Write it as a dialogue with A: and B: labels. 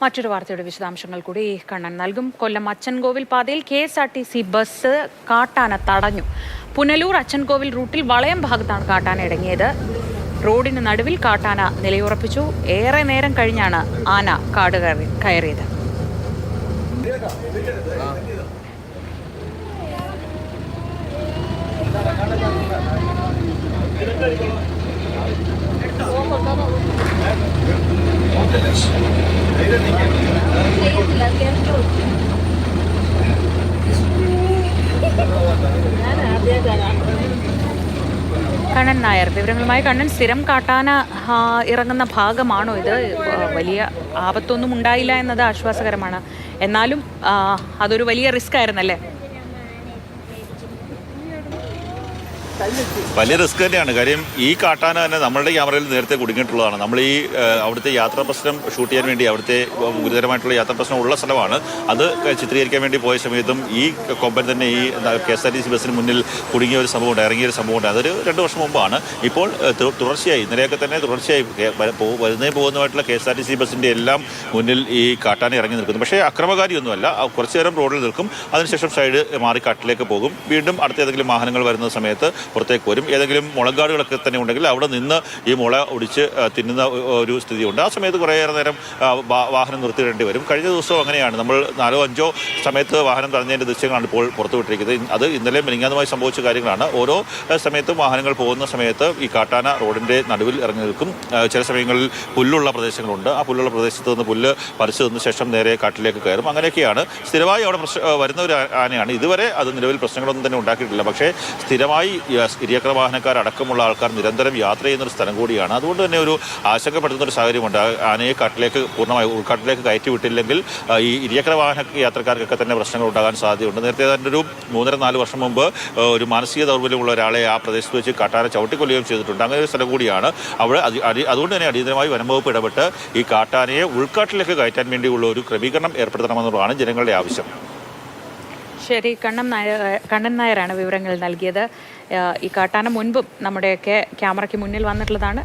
A: മറ്റൊരു വാർത്തയുടെ വിശദാംശങ്ങൾ കൂടി കണ്ണൻ നൽകും. കൊല്ലം അച്ചൻകോവിൽ പാതയിൽ KSRTC ബസ് കാട്ടാന തടഞ്ഞു. പുനലൂർ അച്ചൻകോവിൽ റൂട്ടിൽ വളയം ഭാഗത്താണ് കാട്ടാന ഇറങ്ങിയത്. റോഡിന് നടുവിൽ കാട്ടാന നിലയുറപ്പിച്ചു. ഏറെ നേരം കഴിഞ്ഞാണ് ആന കാട് കയറിയത്. കണ്ണൻ നായർ വിവരങ്ങളുമായി. കണ്ണൻ, സ്ഥിരം കാട്ടാന ഇറങ്ങുന്ന ഭാഗമാണോ ഇത്? വലിയ ആപത്തൊന്നും ഉണ്ടായില്ല എന്നത് ആശ്വാസകരമാണ്. എന്നാലും അതൊരു വലിയ റിസ്ക് ആയിരുന്നല്ലേ?
B: വലിയ റിസ്ക് തന്നെയാണ്. കാര്യം ഈ കാട്ടാന തന്നെ നമ്മളുടെ ക്യാമറയിൽ നേരത്തെ കുടുങ്ങിയിട്ടുള്ളതാണ്. നമ്മൾ ഈ അവിടുത്തെ യാത്രാ പ്രശ്നം ഷൂട്ട് ചെയ്യാൻ വേണ്ടി, അവിടുത്തെ ഗുരുതരമായിട്ടുള്ള യാത്രാ പ്രശ്നം ഉള്ള സ്ഥലമാണ്, അത് ചിത്രീകരിക്കാൻ വേണ്ടി പോയ സമയത്തും ഈ കൊമ്പൻ തന്നെ ഈ KSRTC ബസ്സിന് മുന്നിൽ കുടുങ്ങിയ ഒരു സംഭവമുണ്ട്, ഇറങ്ങിയൊരു സംഭവമുണ്ട്. അതൊരു 2 വർഷം മുമ്പാണ്. ഇപ്പോൾ തുടർച്ചയായി ഇന്നലെയൊക്കെ തന്നെ തുടർച്ചയായി പോകുന്നതായിട്ടുള്ള KSRTC ബസ്സിൻ്റെ എല്ലാം മുന്നിൽ ഈ കാട്ടാന ഇറങ്ങി നിൽക്കുന്നു. പക്ഷേ അക്രമകാരിയൊന്നുമല്ല. കുറച്ചു നേരം റോഡിൽ നിൽക്കും, അതിനുശേഷം സൈഡ് മാറി കാട്ടിലേക്ക് പോകും. വീണ്ടും അടുത്ത ഏതെങ്കിലും വാഹനങ്ങൾ വരുന്ന സമയത്ത് പുറത്തേക്ക് വരും. ഏതെങ്കിലും മുളങ്കാടുകളൊക്കെ തന്നെ ഉണ്ടെങ്കിൽ അവിടെ നിന്ന് ഈ മുള ഒടിച്ച് തിന്നുന്ന ഒരു സ്ഥിതിയുണ്ട്. ആ സമയത്ത് കുറേയേറെ നേരം വാഹനം നിർത്തിയിടേണ്ടി വരും. കഴിഞ്ഞ ദിവസവും അങ്ങനെയാണ്. നമ്മൾ 4-5 സമയത്ത് വാഹനം തടഞ്ഞതിൻ്റെ ദൃശ്യങ്ങളാണ് ഇപ്പോൾ പുറത്തുവിട്ടിരിക്കുന്നത്. അത് ഇന്നലെ മിനിങ്ങാതുമായി സംഭവിച്ച കാര്യങ്ങളാണ്. ഓരോ സമയത്തും വാഹനങ്ങൾ പോകുന്ന സമയത്ത് ഈ കാട്ടാന റോഡിൻ്റെ നടുവിൽ ഇറങ്ങി നിൽക്കും. ചില സമയങ്ങളിൽ പുല്ലുള്ള പ്രദേശങ്ങളുണ്ട്. ആ പുല്ലുള്ള പ്രദേശത്ത് നിന്ന് പുല്ല് പറിച്ചു തന്ന ശേഷം നേരെ കാട്ടിലേക്ക് കയറും. അങ്ങനെയൊക്കെയാണ്. സ്ഥിരമായി അവിടെ വരുന്ന ഒരു ആനയാണ്. ഇതുവരെ അത് നിലവിൽ പ്രശ്നങ്ങളൊന്നും തന്നെ ഉണ്ടാക്കിയിട്ടില്ല. പക്ഷേ സ്ഥിരമായി ഇരുചക്ര വാഹനക്കാരടക്കമുള്ള ആൾക്കാർ നിരന്തരം യാത്ര ചെയ്യുന്നൊരു സ്ഥലം കൂടിയാണ്. അതുകൊണ്ട് തന്നെ ഒരു ആശങ്കപ്പെടുത്തുന്ന ഒരു സാഹചര്യമുണ്ട്. ആനയെ കാട്ടിലേക്ക് പൂർണ്ണമായി ഉൾക്കാട്ടിലേക്ക് കയറ്റി വിട്ടില്ലെങ്കിൽ ഈ ഇരുചക്ര വാഹന യാത്രക്കാർക്കൊക്കെ തന്നെ പ്രശ്നങ്ങൾ ഉണ്ടാകാൻ സാധ്യതയുണ്ട്. നേരത്തെ തന്നെ ഒരു 3-4 വർഷം മുമ്പ് ഒരു മാനസിക ദൗർബല്യമുള്ള ഒരാളെ ആ പ്രദേശത്ത് വെച്ച് കാട്ടാന ചവിട്ടിക്കൊല്ലുകയും ചെയ്തിട്ടുണ്ട്. അങ്ങനെ ഒരു സ്ഥലം കൂടിയാണ് അവിടെ. അതുകൊണ്ട് തന്നെ അടിയന്തരമായി വനംവകുപ്പ് ഇടപെട്ട് ഈ കാട്ടാനയെ ഉൾക്കാട്ടിലേക്ക് കയറ്റാൻ വേണ്ടിയുള്ള ഒരു ക്രമീകരണം ഏർപ്പെടുത്തണമെന്നുള്ളതാണ് ജനങ്ങളുടെ ആവശ്യം.
A: ശരി, കണ്ണൻ നായരാണ് വിവരങ്ങൾ നൽകിയത്. ഈ കാട്ടാന മുൻപും നമ്മുടെയൊക്കെ ക്യാമറയ്ക്ക് മുന്നിൽ വന്നിട്ടുള്ളതാണ്.